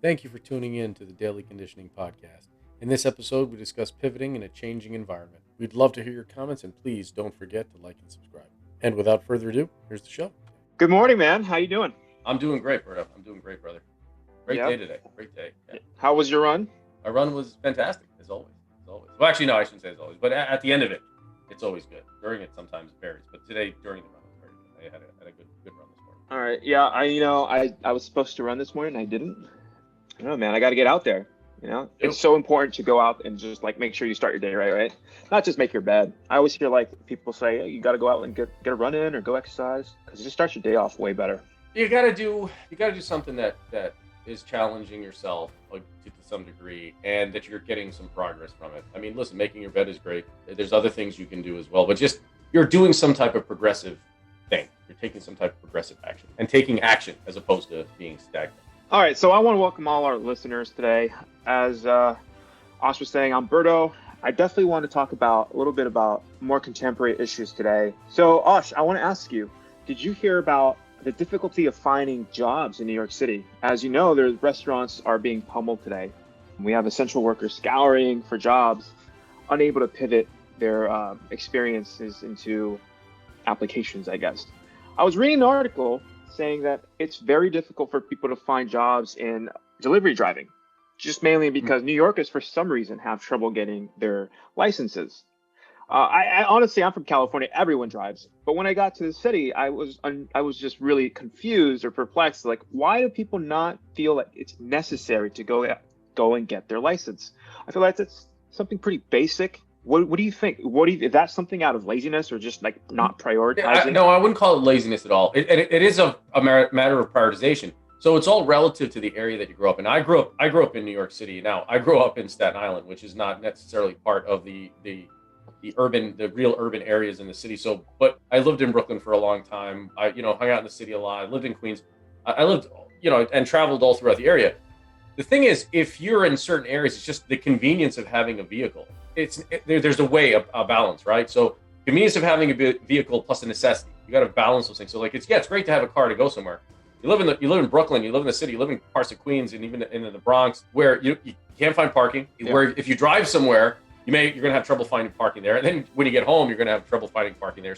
Thank you for tuning in to the Daily Conditioning Podcast. In this episode, we discuss pivoting in a changing environment. We'd love to hear your comments, and please don't forget to like and subscribe. And without further ado, here's the show. Good morning, man. How you doing? I'm doing great, brother. Great Yeah. day today. Great day. Yeah. How was your run? My run was fantastic, as always. Well, actually, no, I shouldn't say as always, but at the end of it, it's always good. During it, sometimes it varies, but today, during the run, it was very good. I had a good run this morning. All right. Yeah, I was supposed to run this morning. I didn't. I don't know, man. I got to get out there. It's so important to go out and just like make sure you start your day right? Not just make your bed. I always hear like people say, hey, you got to go out and get a run in or go exercise because it just starts your day off way better. You got to do something that is challenging yourself like to some degree, and that you're getting some progress from it. I mean, listen, making your bed is great. There's other things you can do as well, but just you're doing some type of progressive thing. You're taking some type of progressive action and taking action as opposed to being stagnant. All right, so I want to welcome all our listeners today. As Osh was saying, I'm Berto. I definitely want to talk a little bit about more contemporary issues today. So, Osh, I want to ask you, did you hear about the difficulty of finding jobs in New York City? As you know, the restaurants are being pummeled today. We have essential workers scouring for jobs, unable to pivot their experiences into applications, I guess. I was reading an article saying that it's very difficult for people to find jobs in delivery driving, just mainly because New Yorkers, for some reason, have trouble getting their licenses. I honestly, I'm from California. Everyone drives, but when I got to the city, I was just really confused or perplexed. Like, why do people not feel like it's necessary to go and get their license? I feel like that's something pretty basic. What do you think? Is that something out of laziness or just like not prioritizing? No, I wouldn't call it laziness at all. It is a matter of prioritization. So it's all relative to the area that you grew up in. I grew up in New York City. Now I grew up in Staten Island, which is not necessarily part of the real urban areas in the city. So, but I lived in Brooklyn for a long time. I hung out in the city a lot. I lived in Queens. I lived and traveled all throughout the area. The thing is, if you're in certain areas, it's just the convenience of having a vehicle. There's a way, a balance, right? So convenience of having a vehicle plus a necessity. You got to balance those things. So like, it's great to have a car to go somewhere. You live in Brooklyn, you live in the city, you live in parts of Queens, and even in the Bronx, where you can't find parking. Yeah. Where if you drive somewhere, you're going to have trouble finding parking there. And then when you get home, you're going to have trouble finding parking there.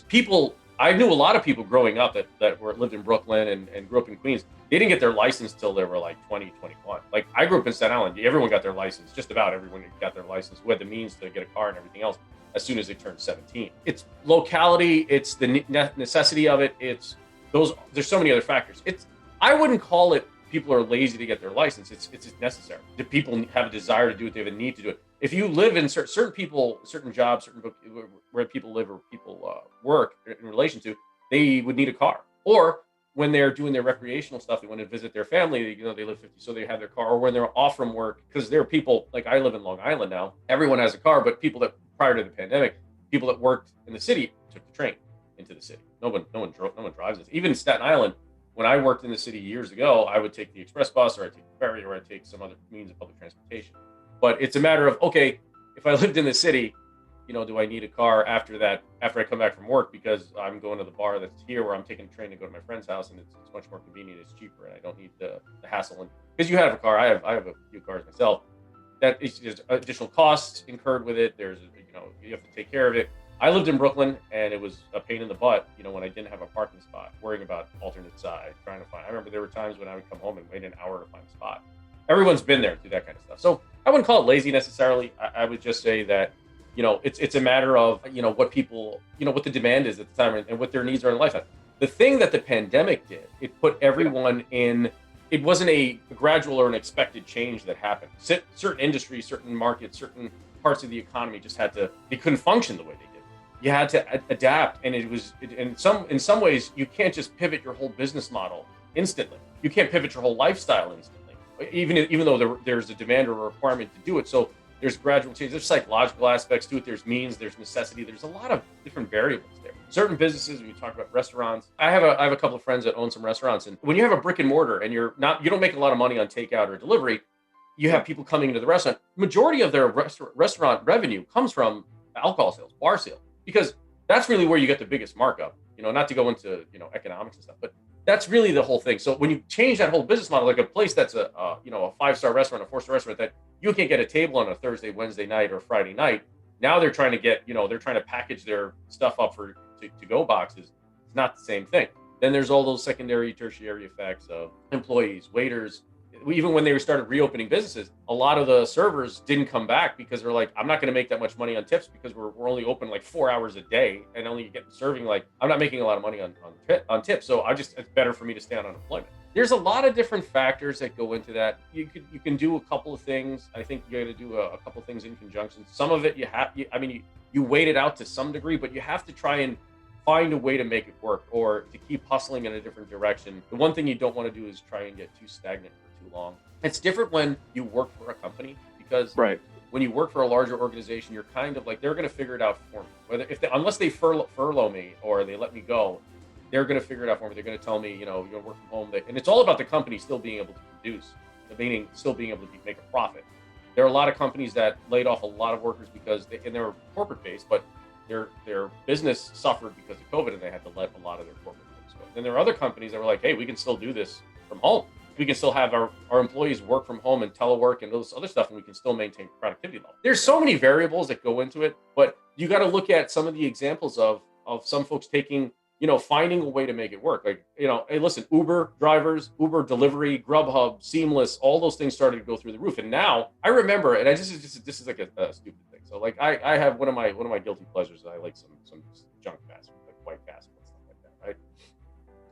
I knew a lot of people growing up that lived in Brooklyn and grew up in Queens. They didn't get their license till they were like 20, 21. Like, I grew up in Staten Island. Everyone got their license. Just about everyone got their license who had the means to get a car and everything else as soon as they turned 17. It's locality. It's the necessity of it. There's so many other factors. I wouldn't call it people are lazy to get their license. It's necessary. Do people have a desire to do it? They have a need to do it. If you live in certain people, certain jobs, where people live or people work in relation to, they would need a car. Or when they're doing their recreational stuff, they want to visit their family, they live 50, so they have their car. Or when they're off from work, because there are people, like I live in Long Island now, everyone has a car, but people that, prior to the pandemic, people that worked in the city took the train into the city. No one drives this. Even in Staten Island, when I worked in the city years ago, I would take the express bus, or I'd take the ferry, or I'd take some other means of public transportation. But it's a matter of, okay, if I lived in the city, do I need a car after I come back from work because I'm going to the bar that's here, where I'm taking a train to go to my friend's house, and it's much more convenient, it's cheaper, and I don't need the hassle. And because you have a car, I have a few cars myself. There's additional costs incurred with it. There's you have to take care of it. I lived in Brooklyn, and it was a pain in the butt, when I didn't have a parking spot, worrying about alternate side, trying to find. I remember there were times when I would come home and wait an hour to find a spot. Everyone's been there through that kind of stuff. So I wouldn't call it lazy necessarily. I would just say that, it's a matter of, what people, what the demand is at the time and what their needs are in life. The thing that the pandemic did, it put everyone in, it wasn't a gradual or an expected change that happened. Certain industries, certain markets, certain parts of the economy just they couldn't function the way they did. You had to adapt, and in some ways, you can't just pivot your whole business model instantly. You can't pivot your whole lifestyle instantly, even though there's a demand or a requirement to do it. So there's gradual change. There's psychological aspects to it. There's means. There's necessity. There's a lot of different variables there. Certain businesses, when you talk about restaurants, I have a couple of friends that own some restaurants, and when you have a brick and mortar and you don't make a lot of money on takeout or delivery, you have people coming into the restaurant. Majority of their restaurant revenue comes from alcohol sales, bar sales, because that's really where you get the biggest markup. Not to go into economics and stuff, but That's really the whole thing. So when you change that whole business model, like a place that's a 5-star restaurant, a 4-star restaurant, that you can't get a table on a Thursday, Wednesday night, or Friday night. Now they're trying to they're trying to package their stuff up for to go boxes. It's not the same thing. Then there's all those secondary, tertiary effects of employees, waiters. Even when they started reopening businesses, a lot of the servers didn't come back because they're like, I'm not going to make that much money on tips because we're only open like 4 hours a day and only get serving, like, I'm not making a lot of money on tips. So it's better for me to stay on unemployment. There's a lot of different factors that go into that. You can do a couple of things. I think you got to do a couple of things in conjunction. Some of it you wait it out to some degree, but you have to try and find a way to make it work or to keep hustling in a different direction. The one thing you don't want to do is try and get too stagnant for too long. It's different when you work for a company, because when you work for a larger organization, you're kind of like, they're going to figure it out for me. Unless they furlough me or they let me go, they're going to figure it out for me. They're going to tell me, you're going to work from home. And it's all about the company still being able to produce, meaning still being able to make a profit. There are a lot of companies that laid off a lot of workers because they're corporate based, but their business suffered because of COVID and they had to let a lot of their corporate folks go. Then there are other companies that were like, hey, we can still do this from home. We can still have our employees work from home and telework and all this other stuff, and we can still maintain productivity level. There's so many variables that go into it, but you got to look at some of the examples of some folks finding a way to make it work. Like, hey, listen, Uber drivers, Uber delivery, Grubhub, Seamless, all those things started to go through the roof. And now I remember, and this is like a stupid thing. So like I have one of my guilty pleasures. I like some junk fast food, like White Castle and stuff like that, right?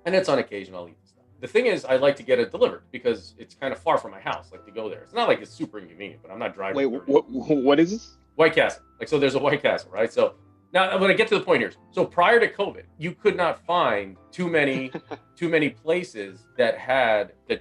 And it's on occasion I'll eat the stuff. The thing is, I like to get it delivered because it's kind of far from my house, like to go there. It's not like it's super inconvenient, but I'm not driving. Wait, what is this? White Castle. Like, so there's a White Castle, right? So now when I get to the point here, so prior to COVID, you could not find too many places that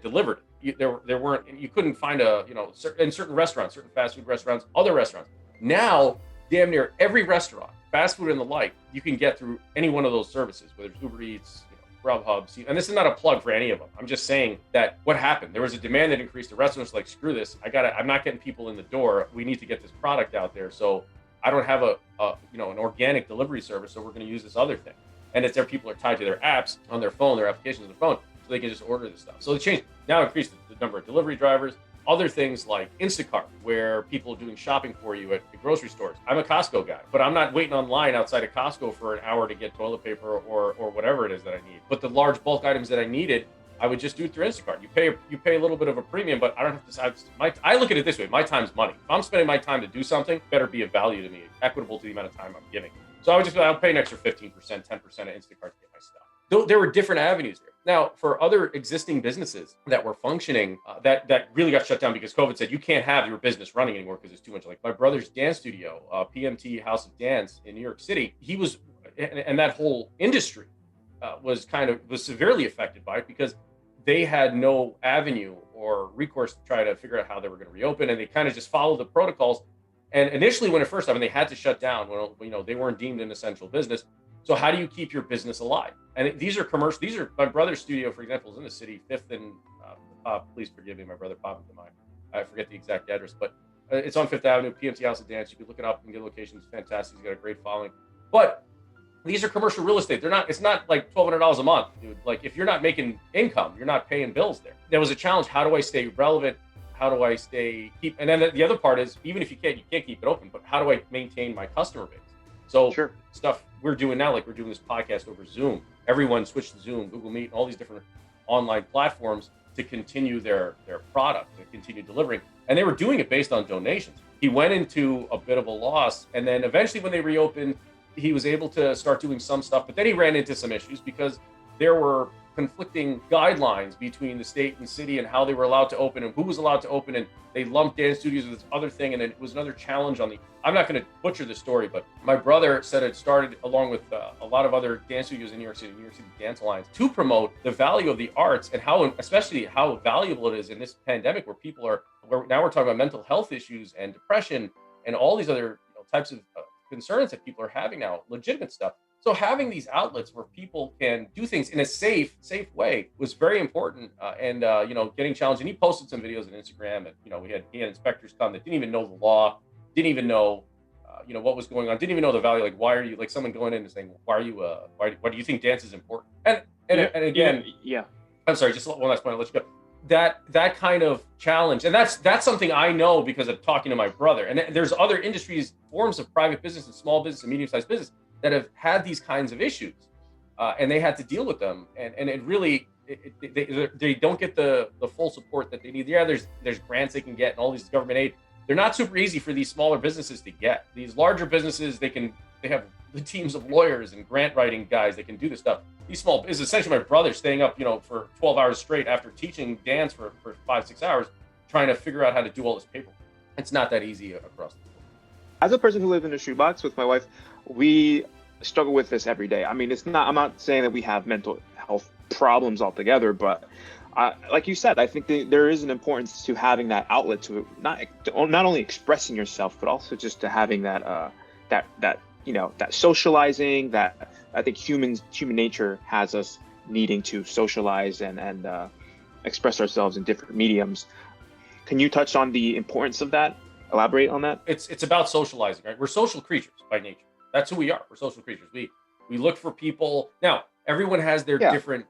delivered it. There weren't, you couldn't find in certain restaurants, certain fast food restaurants, other restaurants. Now, damn near every restaurant, fast food and the like, you can get through any one of those services, whether it's Uber Eats, Grubhub, and this is not a plug for any of them. I'm just saying that what happened, there was a demand that increased. The restaurants like, screw this, I'm not getting people in the door. We need to get this product out there. So I don't have an organic delivery service, so we're going to use this other thing. And it's their people are tied to their apps on their phone, their applications on their phone, so they can just order this stuff. So the change now increased the number of delivery drivers. Other things like Instacart, where people are doing shopping for you at the grocery stores. I'm a Costco guy, but I'm not waiting online outside of Costco for an hour to get toilet paper or whatever it is that I need. But the large bulk items that I needed, I would just do it through Instacart. You pay a little bit of a premium, but I don't have to. I look at it this way: my time's money. If I'm spending my time to do something, it better be of value to me, equitable to the amount of time I'm giving. So I'll pay an extra 15%, 10% of Instacart to get my stuff. There were different avenues there. Now, for other existing businesses that were functioning, that really got shut down because COVID said you can't have your business running anymore because it's too much. Like my brother's dance studio, PMT House of Dance in New York City, and that whole industry was severely affected by it because they had no avenue or recourse to try to figure out how they were going to reopen, and they kind of just followed the protocols. And initially, when it first happened, they had to shut down. When they weren't deemed an essential business. So how do you keep your business alive? And these are commercial. These are my brother's studio, for example, is in the city, 5th and please forgive me, my brother popped into mind. I forget the exact address, but it's on 5th Avenue, PMT House of Dance. You can look it up and get locations. Fantastic. He's got a great following. But these are commercial real estate. It's not like $1,200 a month, dude. Like if you're not making income, you're not paying bills there. There was a challenge. How do I stay relevant? How do I keep? And then the other part is, even if you can't keep it open, but how do I maintain my customer base? So stuff we're doing now, like we're doing this podcast over Zoom. Everyone switched to Zoom, Google Meet, and all these different online platforms to continue their product, to continue delivering. And they were doing it based on donations. He went into a bit of a loss. And then eventually when they reopened, he was able to start doing some stuff. But then he ran into some issues because there were conflicting guidelines between the state and city and how they were allowed to open and who was allowed to open. And they lumped dance studios with this other thing. And it was another challenge I'm not going to butcher the story, but my brother said it started along with a lot of other dance studios in New York City Dance Alliance, to promote the value of the arts and especially how valuable it is in this pandemic where now we're talking about mental health issues and depression and all these other types of concerns that people are having now, legitimate stuff. So having these outlets where people can do things in a safe way was very important. And getting challenged. And he posted some videos on Instagram, and he had inspectors come that didn't even know the law, didn't even know what was going on, didn't even know the value. Like, why are you, like someone going in and saying, why do you think dance is important? And And again, yeah. I'm sorry, just one last point, I'll let you go. That kind of challenge, and that's something I know because of talking to my brother. And there's other industries, forms of private business and small business and medium-sized business that have had these kinds of issues, and they had to deal with them. And it really, they don't get the full support that they need. Yeah, there's grants they can get and all these government aid. They're not super easy for these smaller businesses to get. These larger businesses, they have the teams of lawyers and grant writing guys that can do this stuff. These small businesses, essentially my brother staying up, for 12 hours straight after teaching dance for 5-6 hours, trying to figure out how to do all this paperwork. It's not that easy across the board. As a person who lives in a shoebox with my wife, we struggle with this every day. I mean, I'm not saying that we have mental health problems altogether, but like you said, I think there is an importance to having that outlet to not only expressing yourself, but also just to having that socializing. That I think human nature has us needing to socialize and express ourselves in different mediums. Can you touch on the importance of that? Elaborate on that. It's about socializing, right? We're social creatures by nature. That's who we are. We're social creatures. We look for people. Now, everyone has their different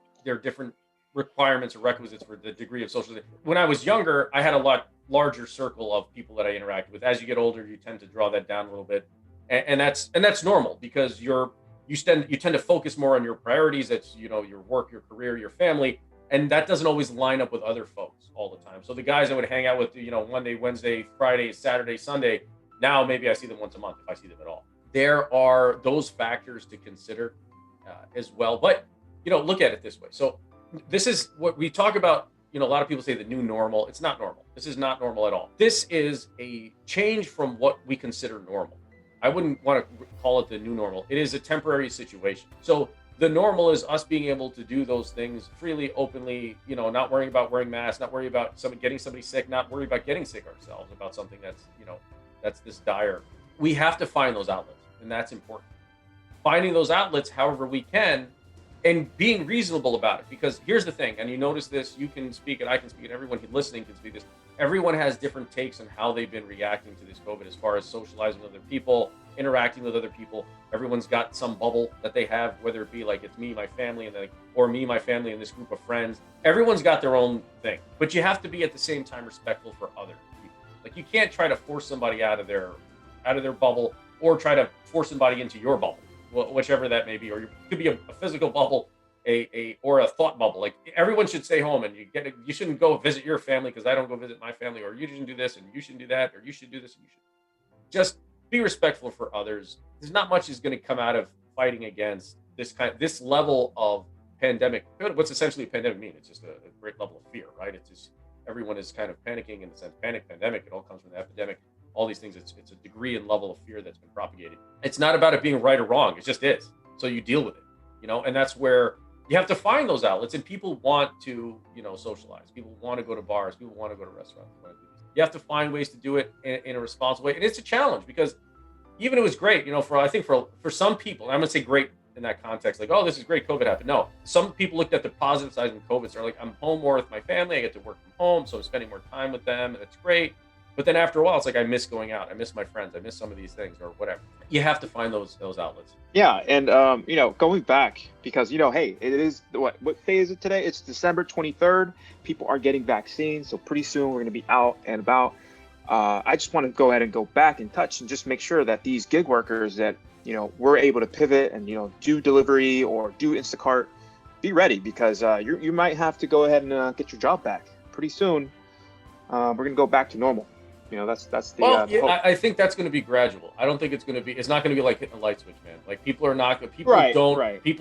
requirements or requisites for the degree of socialization. When I was younger, I had a lot larger circle of people that I interacted with. As you get older, you tend to draw that down a little bit, and that's normal because you tend to focus more on your priorities. That's your work, your career, your family, and that doesn't always line up with other folks all the time. So the guys I would hang out with, Monday, Wednesday, Friday, Saturday, Sunday, now maybe I see them once a month if I see them at all. There are those factors to consider as well. But look at it this way. So this is what we talk about. A lot of people say the new normal. It's not normal. This is not normal at all. This is a change from what we consider normal. I wouldn't want to call it the new normal. It is a temporary situation. So the normal is us being able to do those things freely, openly, not worrying about wearing masks, not worrying about getting somebody sick, not worry about getting sick ourselves, about something that's this dire. We have to find those outlets, and that's important. Finding those outlets however we can, and being reasonable about it. Because here's the thing, and you notice this, you can speak and I can speak and everyone listening can speak this. Everyone has different takes on how they've been reacting to this COVID as far as socializing with other people, interacting with other people. Everyone's got some bubble that they have, whether it be like it's me, my family, or me, my family, and this group of friends. Everyone's got their own thing, but you have to be at the same time respectful for other people. Like you can't try to force somebody out of their bubble or try to force somebody into your bubble, whichever that may be, or it could be a physical bubble, or a thought bubble. Like everyone should stay home, and you shouldn't go visit your family because I don't go visit my family, or you shouldn't do this and you shouldn't do that, or you should do this and you should. Just be respectful for others. There's not much is going to come out of fighting against this level of pandemic. What's essentially a pandemic mean? It's just a great level of fear, right? It's just everyone is kind of panicking in the sense pandemic. It all comes from the epidemic. All these things, it's a degree and level of fear that's been propagated. It's not about it being right or wrong. It just is. So you deal with it, and that's where you have to find those outlets. And people want to, socialize. People want to go to bars. People want to go to restaurants. You have to find ways to do it in a responsible way. And it's a challenge because even it was great, I think for some people, and I'm going to say great in that context, like, oh, this is great, COVID happened. No, some people looked at the positive side of COVID. So they're like, I'm home more with my family. I get to work from home. So I'm spending more time with them. And it's great. But then after a while, it's like, I miss going out. I miss my friends. I miss some of these things or whatever. You have to find those outlets. Yeah. And, going back because, hey, it is what day is it today? It's December 23rd. People are getting vaccines. So pretty soon we're going to be out and about. I just want to go ahead and go back and touch and just make sure that these gig workers that, we're able to pivot and, do delivery or do Instacart, be ready because you might have to go ahead and get your job back pretty soon. We're going to go back to normal. That's the hope. I think that's going to be gradual. I don't think it's not going to be like hitting a light switch, man. Like people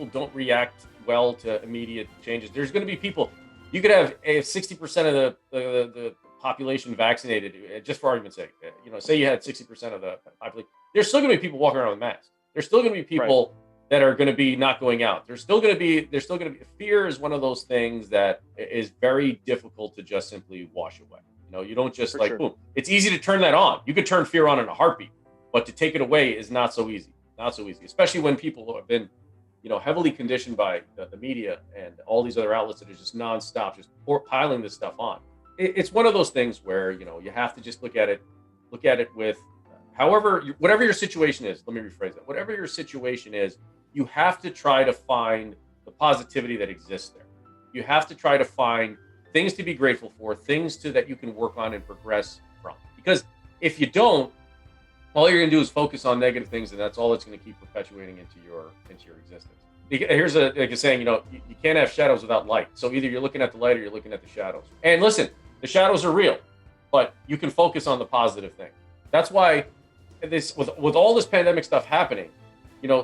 don't react well to immediate changes. There's going to be people, you could have 60% of the population vaccinated, just for argument's sake. Say you had 60% of the population. There's still going to be people walking around with masks. There's still going to be people that are going to be not going out. There's still going to be fear is one of those things that is very difficult to just simply wash away. You don't just boom. It's easy to turn that on. You could turn fear on in a heartbeat, but to take it away is not so easy. Not so easy, especially when people have been, heavily conditioned by the media and all these other outlets that are just nonstop, just piling this stuff on. It's one of those things where, you have to just look at it with, whatever your situation is. Let me rephrase that. Whatever your situation is, you have to try to find the positivity that exists there. You have to try to find things to be grateful for, things that you can work on and progress from. Because if you don't, all you're going to do is focus on negative things, and that's all it's going to keep perpetuating into your existence. Here's a saying, you can't have shadows without light. So either you're looking at the light or you're looking at the shadows. And listen, the shadows are real, but you can focus on the positive thing. That's why this, with all this pandemic stuff happening,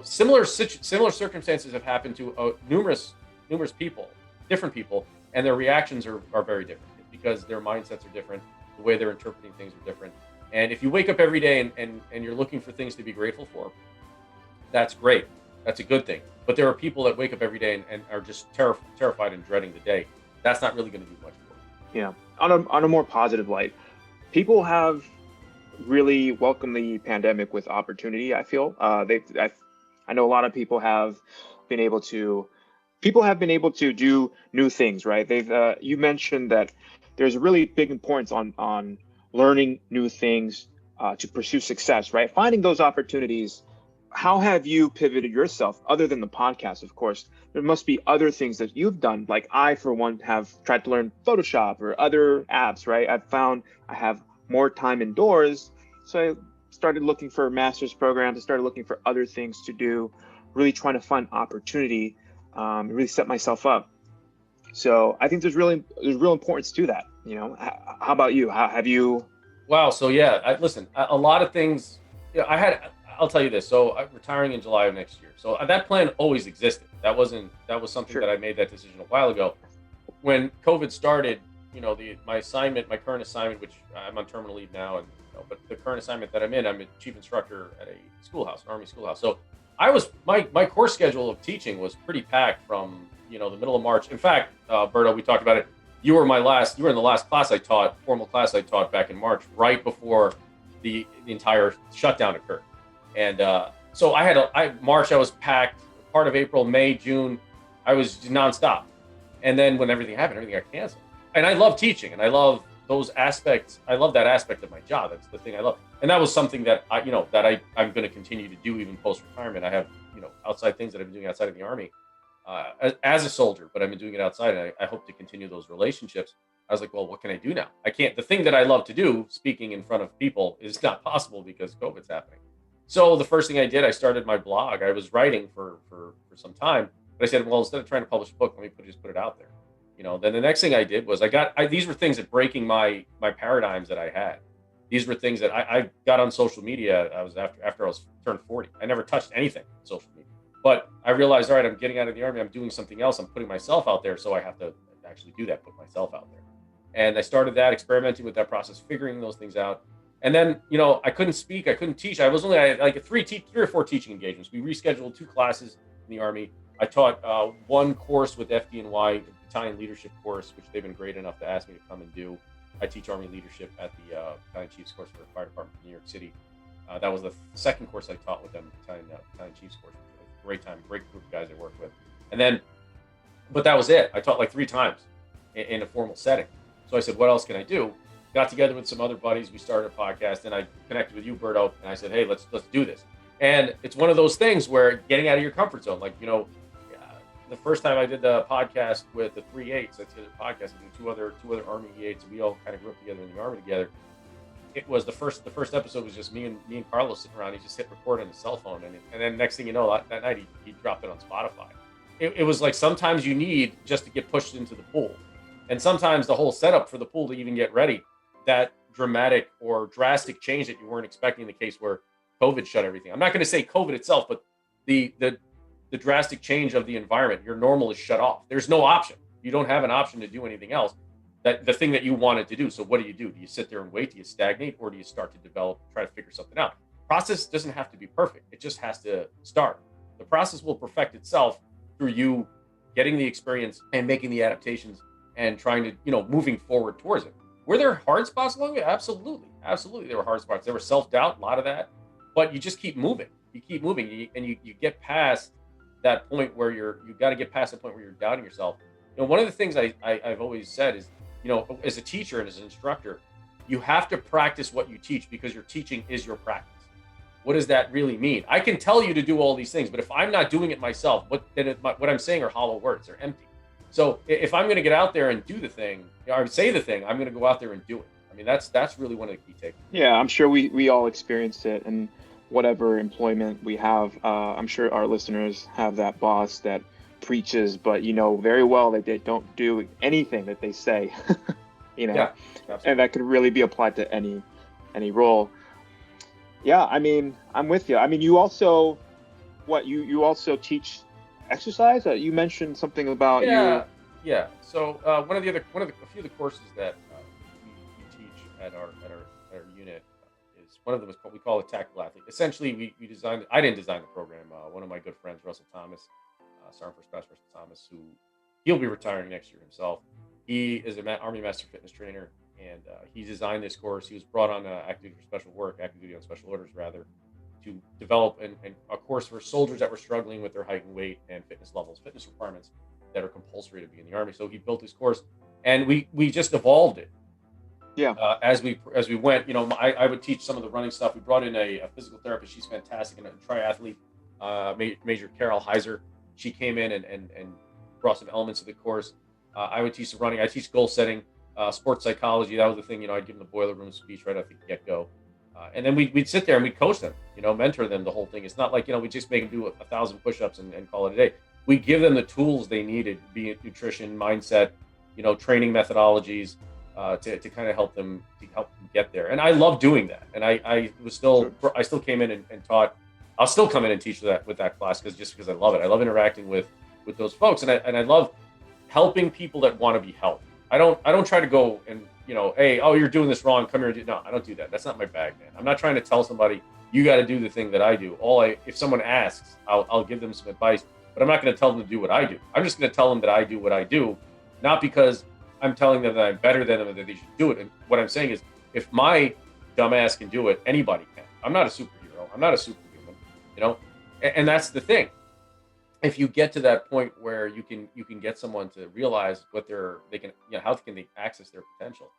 similar circumstances have happened to numerous people, different people, and their reactions are very different because their mindsets are different. The way they're interpreting things are different. And if you wake up every day and you're looking for things to be grateful for, that's great. That's a good thing. But there are people that wake up every day and are just terrified and dreading the day. That's not really going to do much for them. Yeah. On a more positive light, people have really welcomed the pandemic with opportunity. I feel I know a lot of people have been able to do new things, right? You mentioned that there's a really big importance on learning new things to pursue success, right? Finding those opportunities. How have you pivoted yourself, other than the podcast, of course? There must be other things that you've done. Like I, for one, have tried to learn Photoshop or other apps, right? I've found I have more time indoors. So I started looking for master's programs. I started looking for other things to do, really trying to find opportunity, really set myself up. So I think there's real importance to that. How about you? How have you? Wow. So yeah, listen, a lot of things. I'll tell you this. So I'm retiring in July of next year. So that plan always existed. That was something Sure. that I made that decision a while ago. When COVID started, my current assignment, which I'm on terminal leave now, but the current assignment that I'm a chief instructor at a schoolhouse, an Army schoolhouse. So my course schedule of teaching was pretty packed from, the middle of March. In fact, Berto, we talked about it. You were in the last class I taught, formal class I taught back in March, right before the entire shutdown occurred. And so March, I was packed. Part of April, May, June, I was nonstop. And then when everything happened, everything got canceled. And I love teaching, and I love those aspects. I love that aspect of my job. That's the thing I love. And that was something that I'm going to continue to do even post-retirement. I have, outside things that I've been doing outside of the Army as a soldier, but I've been doing it outside, and I hope to continue those relationships. I was like, well, what can I do now? I can't. The thing that I love to do, speaking in front of people, is not possible because COVID's happening. So the first thing I did, I started my blog. I was writing for some time, but I said, well, instead of trying to publish a book, let me just put it out there. Then the next thing I did was these were things that breaking my paradigms that I had. These were things that I got on social media. I was after I was turned 40. I never touched anything on social media, but I realized, all right, I'm getting out of the Army. I'm doing something else. I'm putting myself out there. So I have to actually do that, put myself out there. And I started that, experimenting with that process, figuring those things out. And then, I couldn't speak, I couldn't teach. I had like three or four teaching engagements. We rescheduled 2 classes in the Army. I taught one course with FDNY, Battalion Leadership course, which they've been great enough to ask me to come and do. I teach Army leadership at the Battalion Chiefs course for the Fire Department in New York City. That was the second course I taught with them, Battalion Chiefs course. It was a great time, great group of guys I worked with. And then, but that was it. I taught like 3 times in a formal setting. So I said, what else can I do? Got together with some other buddies. We started a podcast, and I connected with you, Berto, and I said, hey, let's do this. And it's one of those things where getting out of your comfort zone, like, the first time I did the podcast with the 3/8s, I did a podcast with two other Army E8s. We all kind of grew up together in the Army together. It was the first episode was just me and Carlos sitting around. He just hit record on his cell phone, and then next thing you know, that night he dropped it on Spotify. It was like sometimes you need just to get pushed into the pool, and sometimes the whole setup for the pool to even get ready, that dramatic or drastic change that you weren't expecting in the case where COVID shut everything. I'm not going to say COVID itself, but the drastic change of the environment. Your normal is shut off. There's no option. You don't have an option to do anything else. That the thing that you wanted to do. So what do? Do you sit there and wait? Do you stagnate, or do you start to develop, try to figure something out? Process doesn't have to be perfect. It just has to start. The process will perfect itself through you getting the experience and making the adaptations and trying to, moving forward towards it. Were there hard spots along it? Absolutely. There were hard spots. There were self-doubt, a lot of that, but you just keep moving. You keep moving, and you get past that point where you've got to get past the point where you're doubting yourself. One of the things I've always said is, as a teacher and as an instructor, you have to practice what you teach because your teaching is your practice. what does that really mean? I can tell you to do all these things, but if I'm not doing it myself, what I'm saying are hollow words, they're empty. So if I'm going to get out there and do the thing, or say the thing, I'm going to go out there and do it. I mean, that's really one of the key takeaways. Yeah, I'm sure we all experienced it, and whatever employment we have, I'm sure our listeners have that boss that preaches, but you know very well that they don't do anything that they say. You know, Yeah, absolutely. and that could really be applied to any role. Yeah, I mean, I'm with you. I mean, you also you also teach exercise. You mentioned something about Yeah, yeah. So one of the a few of the courses that we teach at our unit is one of them is called, we call it Tactical Athlete. Essentially, we designed. I didn't design the program. One of my good friends, Russell Thomas, Sergeant First Class Russell Thomas, who he'll be retiring next year himself. He is an Army Master Fitness Trainer, and he designed this course. He was brought on active duty for special work, active duty on special orders rather, to develop a course for soldiers that were struggling with their height and weight and fitness levels, fitness requirements that are compulsory to be in the Army. So he built this course, and we just evolved it. Yeah. As we went, you know, I would teach some of the running stuff. We brought in a physical therapist. She's fantastic, and a triathlete, Major Carol Heiser. She came in and brought some elements of the course. I would teach some running. I teach goal setting, sports psychology. That was the thing. You know, I'd give them the boiler room speech right off the get-go. And then we'd sit there and we'd coach them, you know, mentor them the whole thing. It's not like, you know, we just make them do 1,000 push-ups and call it a day. We give them the tools they needed, be it nutrition, mindset, you know, training methodologies, to kind of help them get there. And I love doing that. And I still came in and taught. I'll still come in and teach with that class because I love it. I love interacting with those folks, and I love helping people that want to be helped. I don't try to go and, you know, hey, oh, you're doing this wrong, come here and do. No, I don't do that. That's not my bag, man. I'm not trying to tell somebody you got to do the thing that I do. If someone asks, I'll give them some advice, but I'm not going to tell them to do what I do. I'm just going to tell them that I do what I do, not because I'm telling them that I'm better than them and that they should do it. And what I'm saying is, if my dumbass can do it, anybody can. I'm not a superhero. I'm not a superhuman, you know. And that's the thing. If you get to that point where you can get someone to realize how can they access their potential,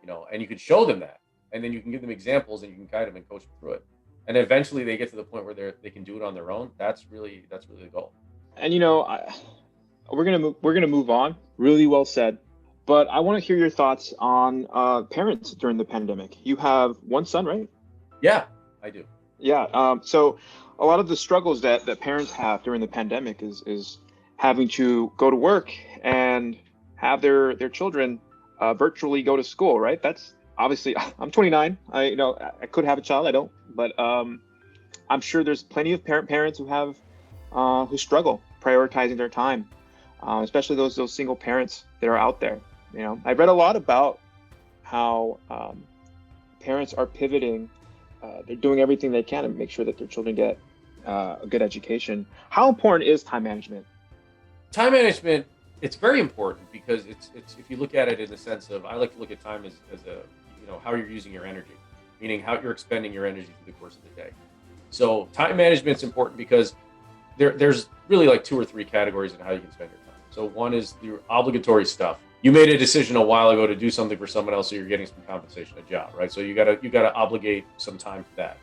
you know, and you can show them that, and then you can give them examples and you can guide them and coach them through it, and eventually they get to the point where they can do it on their own. That's really the goal. And you know, we're gonna move on. Really well said. But I want to hear your thoughts on parents during the pandemic. You have one son, right? Yeah, I do. Yeah. So a lot of the struggles that parents have during the pandemic is having to go to work and have their children virtually go to school, right? That's obviously, I'm 29. I could have a child. I don't, but I'm sure there's plenty of parents who struggle prioritizing their time, especially those single parents that are out there. You know, I read a lot about how parents are pivoting. They're doing everything they can to make sure that their children get a good education. How important is time management? Time management, it's very important because it's if you look at it in the sense of, I like to look at time as a, you know, how you're using your energy, meaning how you're expending your energy through the course of the day. So time management is important because there's really like 2 or 3 categories in how you can spend your time. So one is your obligatory stuff. You made a decision a while ago to do something for someone else, so you're getting some compensation, a job, right? So you gotta obligate some time to that.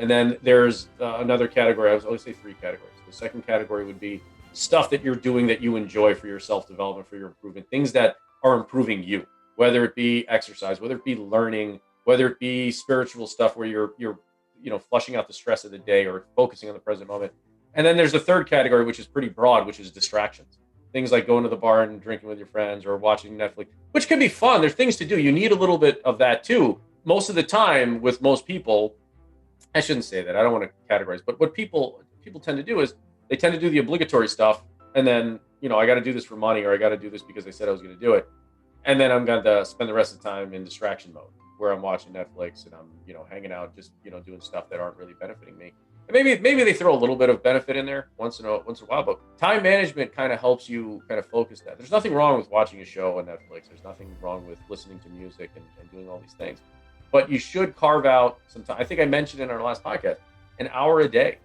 And then there's another category. I always say 3 categories. The second category would be stuff that you're doing that you enjoy for your self-development, for your improvement, things that are improving you, whether it be exercise, whether it be learning, whether it be spiritual stuff where you're you know, flushing out the stress of the day or focusing on the present moment. And then there's a third category, which is pretty broad, which is distractions. Things like going to the bar and drinking with your friends or watching Netflix, which can be fun. There's things to do. You need a little bit of that too. Most of the time with most people, I shouldn't say that. I don't want to categorize, but what people tend to do is they tend to do the obligatory stuff. And then, you know, I got to do this for money, or I got to do this because they said I was going to do it. And then I'm going to spend the rest of the time in distraction mode where I'm watching Netflix and I'm, you know, hanging out, just, you know, doing stuff that aren't really benefiting me. Maybe they throw a little bit of benefit in there once in a while, but time management kind of helps you kind of focus that. There's nothing wrong with watching a show on Netflix. There's nothing wrong with listening to music and doing all these things, but you should carve out some time. I think I mentioned in our last podcast, an hour a day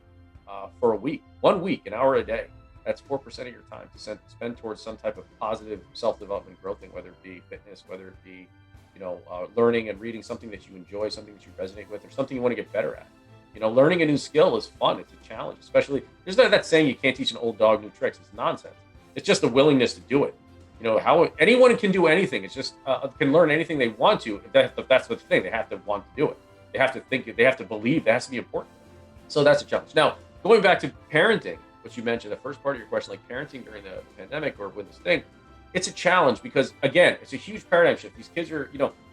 for a week, 1 week, an hour a day. That's 4% of your time to spend towards some type of positive self-development growth thing, whether it be fitness, whether it be, you know, learning and reading something that you enjoy, something that you resonate with, or something you want to get better at. Learning a new skill is fun. It's a challenge, especially there's not that saying you can't teach an old dog new tricks. It's nonsense. It's just a willingness to do it. How anyone can do anything. It's just can learn anything they want to. If that's the thing. They have to want to do it. They have to think it. They have to believe. It has to be important. So that's a challenge. Now, going back to parenting, which you mentioned, the first part of your question, like parenting during the pandemic or with this thing, it's a challenge because, again, it's a huge paradigm shift. These kids are,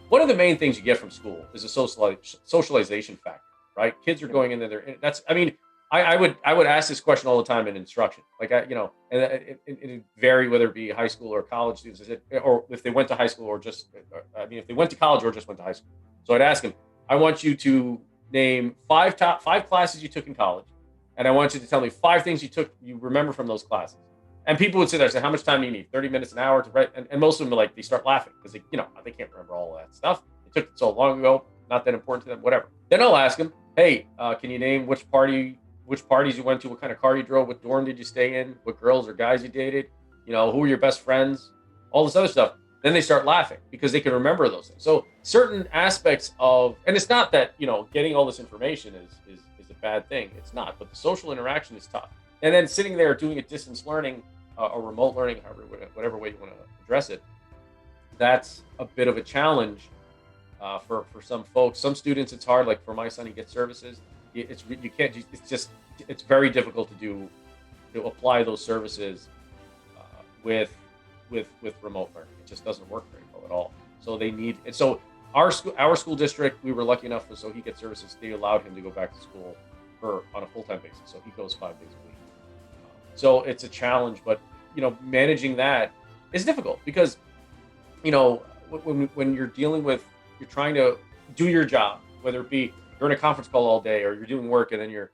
one of the main things you get from school is a socialization factor, right? Kids are going in there. I would ask this question all the time in instruction, and it vary whether it be high school or college students, or if they went to high school or if they went to college or just went to high school. So I'd ask them, I want you to name five classes you took in college, and I want you to tell me 5 things you remember from those classes. And people would sit there and say, how much time do you need? 30 minutes, an hour to write? And most of them they start laughing because they can't remember all of that stuff. It took so long ago, not that important to them, whatever. Then I'll ask them, hey, can you name which parties you went to, what kind of car you drove, what dorm did you stay in, what girls or guys you dated, who were your best friends, all this other stuff. Then they start laughing because they can remember those things. So certain aspects of, and it's not that, getting all this information is a bad thing. It's not, but the social interaction is tough. And then sitting there doing a distance learning or remote learning, whatever way you want to address it, that's a bit of a challenge for some folks. Some students, it's hard. Like for my son, he gets services. It's very difficult to apply those services with remote learning. It just doesn't work very well at all. So so our school district, we were lucky enough so he gets services. They allowed him to go back to school on a full-time basis. So he goes 5 days a week. So it's a challenge, but managing that is difficult because when you're dealing with, you're trying to do your job, whether it be you're in a conference call all day or you're doing work and then your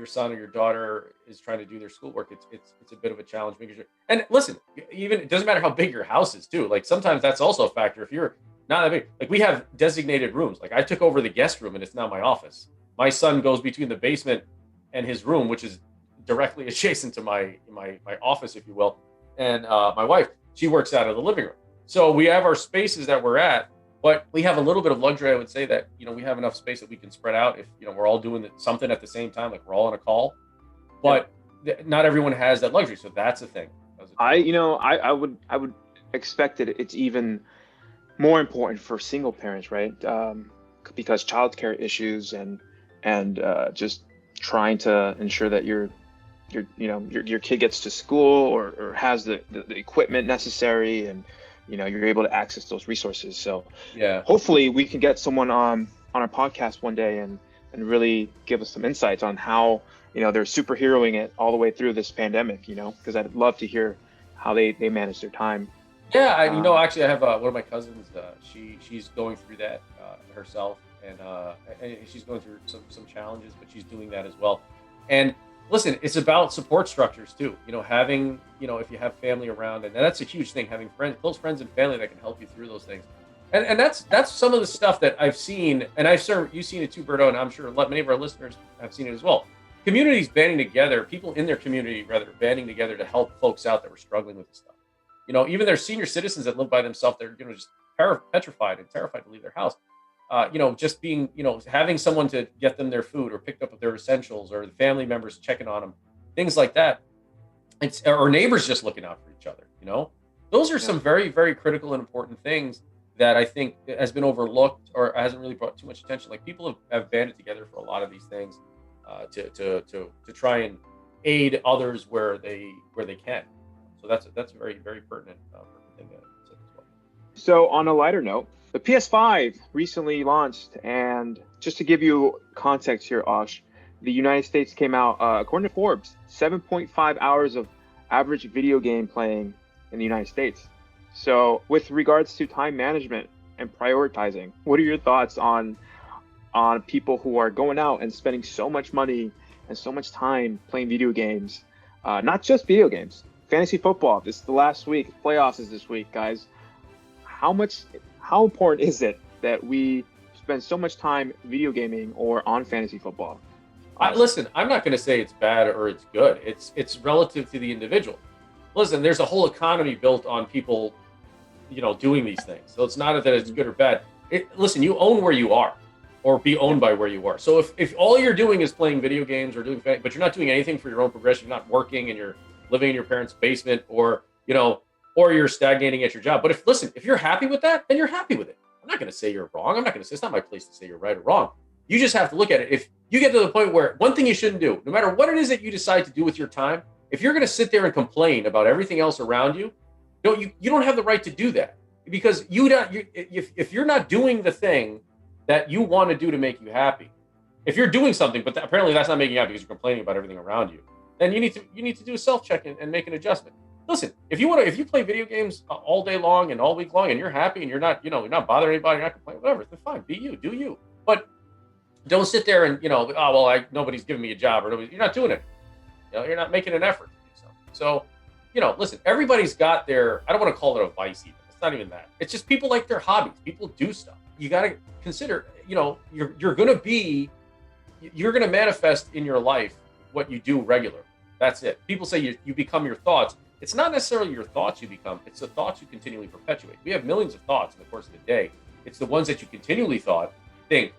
son or your daughter is trying to do their schoolwork. It's a bit of a challenge making sure. And listen, even it doesn't matter how big your house is too. Like sometimes that's also a factor. If you're not that big, like we have designated rooms. Like I took over the guest room and it's now my office. My son goes between the basement and his room, which is directly adjacent to my office, if you will. And my wife, she works out of the living room. So we have our spaces that we're at, but we have a little bit of luxury. I would say that, we have enough space that we can spread out if, we're all doing something at the same time, like we're all on a call, but not everyone has that luxury. So that's a thing. I would expect that it's even more important for single parents, right? Because childcare issues and just trying to ensure that your kid gets to school or has the equipment necessary and you're able to access those resources. So hopefully we can get someone on our podcast one day and really give us some insights on how they're superheroing it all the way through this pandemic, because I'd love to hear how they manage their time. Actually I have one of my cousins, she's going through that herself and she's going through some challenges, but she's doing that as well. And listen, it's about support structures too. Having, if you have family around, and that's a huge thing, having close friends and family that can help you through those things. And that's some of the stuff that I've seen, and you've seen it too, Berto, and I'm sure many of our listeners have seen it as well. Communities banding together, people in their community rather banding together to help folks out that were struggling with this stuff. Even their senior citizens that live by themselves, they're just petrified and terrified to leave their house. Just being, having someone to get them their food or picked up their essentials or the family members checking on them, things like that. Or neighbors just looking out for each other, those are some very, very critical and important things that I think has been overlooked or hasn't really brought too much attention. Like people have banded together for a lot of these things to try and aid others where they can. So that's a very, very pertinent thing to say as well. So on a lighter note, the PS5 recently launched, and just to give you context here, Osh, the United States came out, according to Forbes, 7.5 hours of average video game playing in the United States. So with regards to time management and prioritizing, what are your thoughts on people who are going out and spending so much money and so much time playing video games? Not just video games, fantasy football. This is the last week. Playoffs is this week, guys. How important is it that we spend so much time video gaming or on fantasy football? Listen, I'm not going to say it's bad or it's good. It's relative to the individual. Listen, there's a whole economy built on people, doing these things. So it's not that it's good or bad. Listen, you own where you are. or be owned by where you are. So if all you're doing is playing video games or doing, but you're not doing anything for your own progression, you're not working and you're living in your parents' basement, or, you know, or you're stagnating at your job. But if you're happy with that, then you're happy with it. I'm not going to say you're wrong. I'm not going to say, it's not my place to say you're right or wrong. You just have to look at it. If you get to the point where one thing you shouldn't do, no matter what it is that you decide to do with your time, if you're going to sit there and complain about everything else around you, you don't have the right to do that, because if you're not doing the thing that you want to do to make you happy, if you're doing something, but apparently that's not making you happy because you're complaining about everything around you, then you need to do a self-check and make an adjustment. Listen, if you play video games all day long and all week long and you're happy and you're not bothering anybody, you're not complaining, whatever, then fine, be you, do you. But don't sit there and, nobody's giving me a job, or you're not doing it. You're not making an effort to do something. So, listen, everybody's got their, I don't want to call it a vice even. It's not even that. It's just people like their hobbies. People do stuff. You got to consider, you're going to manifest in your life what you do regularly. That's it. People say you become your thoughts. It's not necessarily your thoughts you become. It's the thoughts you continually perpetuate. We have millions of thoughts in the course of the day. It's the ones that you continually think,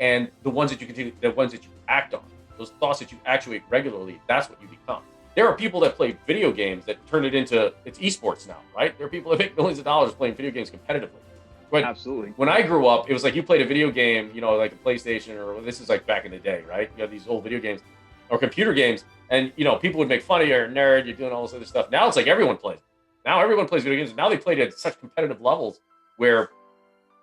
and the ones that you act on. Those thoughts that you actuate regularly, that's what you become. There are people that play video games that turn it into, it's esports now, right? There are people that make millions of dollars playing video games competitively. Absolutely. When I grew up, it was like you played a video game, like a PlayStation, or this is like back in the day, right? You have these old video games or computer games, and people would make fun of you, you're a nerd, you're doing all this other stuff. Now it's like everyone plays. Now everyone plays video games. And now they play at such competitive levels where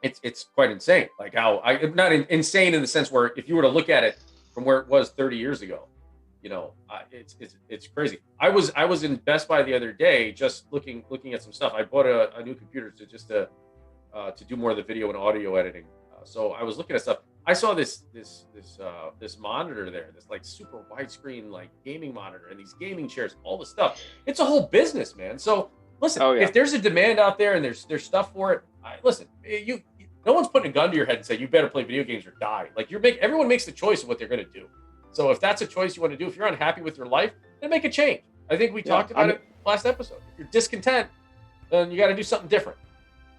it's quite insane. Like not insane in the sense where if you were to look at it from where it was 30 years ago, it's crazy. I was in Best Buy the other day just looking at some stuff. I bought a new computer to do more of the video and audio editing. So I was looking at stuff. I saw this monitor there, this like super widescreen like gaming monitor, and these gaming chairs, all the stuff. It's a whole business, man. So listen, if there's a demand out there and there's stuff for it, no one's putting a gun to your head and saying you better play video games or die. Like everyone makes the choice of what they're going to do. So if that's a choice you want to do, if you're unhappy with your life, then make a change. I think we talked about it last episode. If you're discontent, then you got to do something different.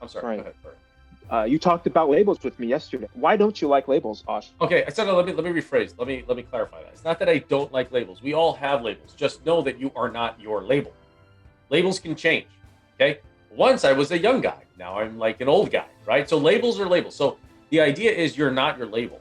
I'm sorry. Right. Go ahead. Sorry. You talked about labels with me yesterday. Why don't you like labels, Osh? Okay, I said let me rephrase. Let me clarify that. It's not that I don't like labels. We all have labels. Just know that you are not your label. Labels can change. Okay. Once I was a young guy. Now I'm like an old guy, right? So labels are labels. So the idea is you're not your label.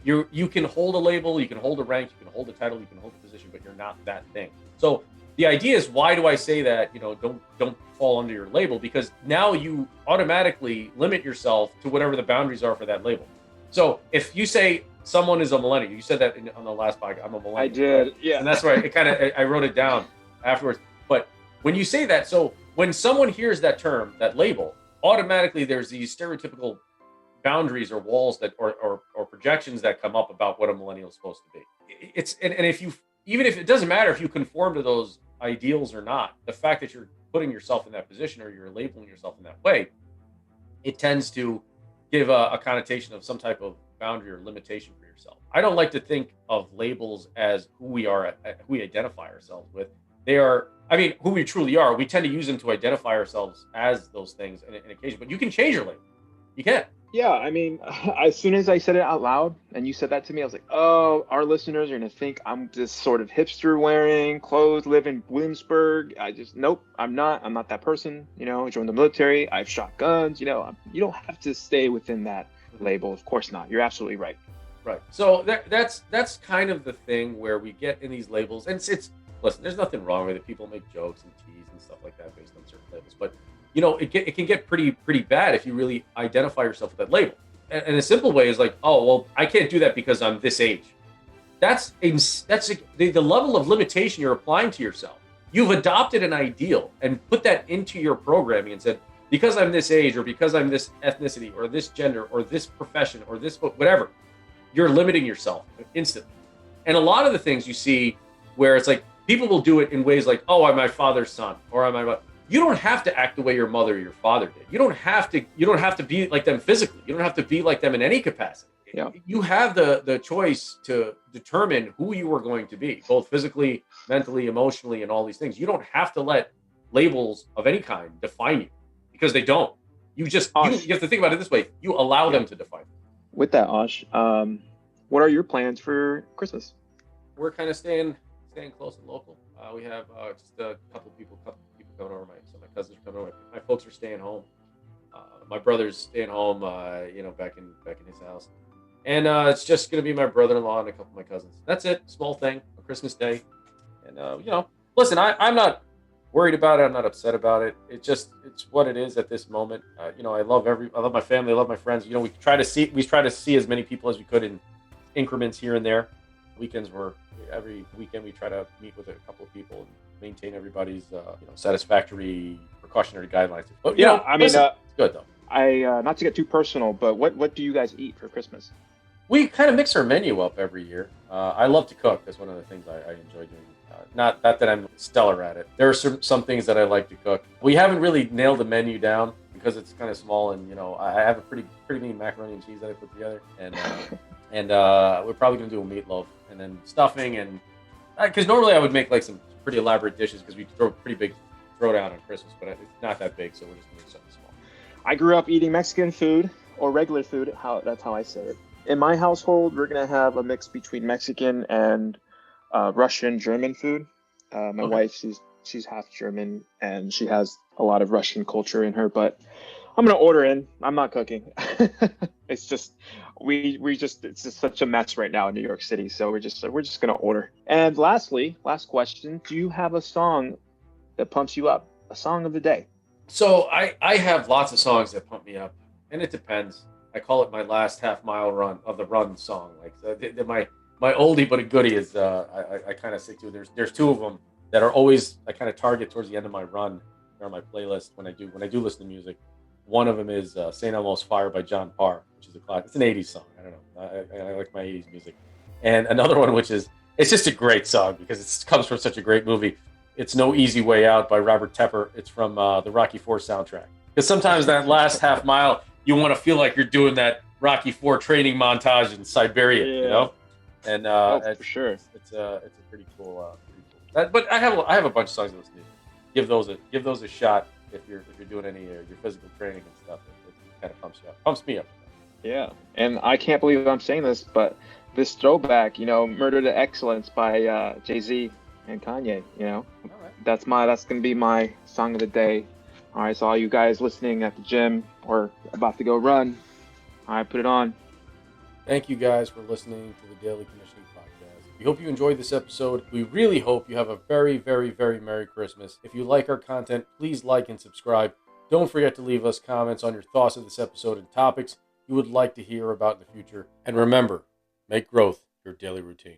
You can hold a label, you can hold a rank, you can hold a title, you can hold a position, but you're not that thing. So the idea is, why do I say that? Don't fall under your label, because now you automatically limit yourself to whatever the boundaries are for that label. So if you say someone is a millennial, you said that on the last podcast, I'm a millennial. I did, yeah. And that's why I wrote it down afterwards. But when you say that, so when someone hears that term, that label, automatically there's these stereotypical boundaries or walls that or projections that come up about what a millennial is supposed to be. And if you, even if it doesn't matter if you conform to those ideals or not, the fact that you're putting yourself in that position or you're labeling yourself in that way, it tends to give a connotation of some type of boundary or limitation for yourself. I don't like to think of labels as who we are, who we identify ourselves with. They are, who we truly are. We tend to use them to identify ourselves as those things in occasion, but you can change your label. You can. Yeah, as soon as I said it out loud and you said that to me, I was like, oh, our listeners are going to think I'm this sort of hipster wearing clothes, live in Williamsburg. Nope, I'm not that person. I joined the military. I've shot guns. You don't have to stay within that label. Of course not. You're absolutely right. Right. So that's kind of the thing where we get in these labels. And listen, there's nothing wrong with it. People make jokes and tease and stuff like that based on certain labels. But it can get pretty bad if you really identify yourself with that label. And a simple way is like, oh, well, I can't do that because I'm this age. That's the level of limitation you're applying to yourself. You've adopted an ideal and put that into your programming and said, because I'm this age, or because I'm this ethnicity, or this gender, or this profession, or this whatever, you're limiting yourself instantly. And a lot of the things you see where it's like people will do it in ways like, oh, I'm my father's son, or you don't have to act the way your mother or your father did. You don't have to be like them physically. You don't have to be like them in any capacity. Yeah. You have the choice to determine who you are going to be, both physically, mentally, emotionally, and all these things. You don't have to let labels of any kind define you, because they don't. You have to think about it this way. You allow them to define you. with that, Osh, what are your plans for Christmas? We're kind of staying close and local. We have just a couple people coming over. My cousins are coming over. My folks are staying home. My brother's staying home. Back in his house, and it's just gonna be my brother-in-law and a couple of my cousins. That's it. Small thing on Christmas Day, and listen, I'm not worried about it. I'm not upset about it. It's what it is at this moment. I love my family. I love my friends. We try to see as many people as we could in increments here and there. Every weekend we try to meet with a couple of people and maintain everybody's satisfactory precautionary guidelines. But listen, it's good though. I not to get too personal, but what do you guys eat for Christmas? We kind of mix our menu up every year. I love to cook. That's one of the things I enjoy doing. Not that I'm stellar at it. There are some things that I like to cook. We haven't really nailed the menu down because it's kind of small, and I have a pretty mean macaroni and cheese that I put together, and we're probably gonna do a meatloaf and then stuffing, and because normally I would make like some pretty elaborate dishes because we throw a pretty big throwdown on Christmas, but it's not that big, so we're just doing something small. I grew up eating Mexican food or regular food. That's how I say it. In my household, we're gonna have a mix between Mexican and Russian German food. My wife, she's half German and she has a lot of Russian culture in her, but I'm gonna order in. I'm not cooking. It's just it's just such a mess right now in New York City, so we're just gonna order. And last question: do you have a song that pumps you up? A song of the day? So I have lots of songs that pump me up, and it depends. I call it my last half mile run of the run song. Like my oldie but a goodie is I kind of stick to. There's two of them that are always I kind of target towards the end of my run or my playlist when I do listen to music. One of them is St. Elmo's Fire by John Parr, which is a classic. It's an 80s song. I don't know. I like my 80s music. And another one, it's just a great song because it comes from such a great movie. It's No Easy Way Out by Robert Tepper. It's from the Rocky IV soundtrack. Because sometimes that last half mile, you want to feel like you're doing that Rocky IV training montage in Siberia, And for sure, it's a pretty cool. But I have a bunch of songs to listen to. Give those a shot if you're doing any your physical training and stuff. It kind of pumps me up. Yeah, and I can't believe I'm saying this, but this throwback, "Murder to Excellence" by Jay-Z and Kanye. All right. That's gonna be my song of the day. All right, so all you guys listening at the gym or about to go run, all right, put it on. Thank you guys for listening to the Daily Conditioning Podcast. We hope you enjoyed this episode. We really hope you have a very, very, very Merry Christmas. If you like our content, please like and subscribe. Don't forget to leave us comments on your thoughts of this episode and topics you would like to hear about in the future. And remember, make growth your daily routine.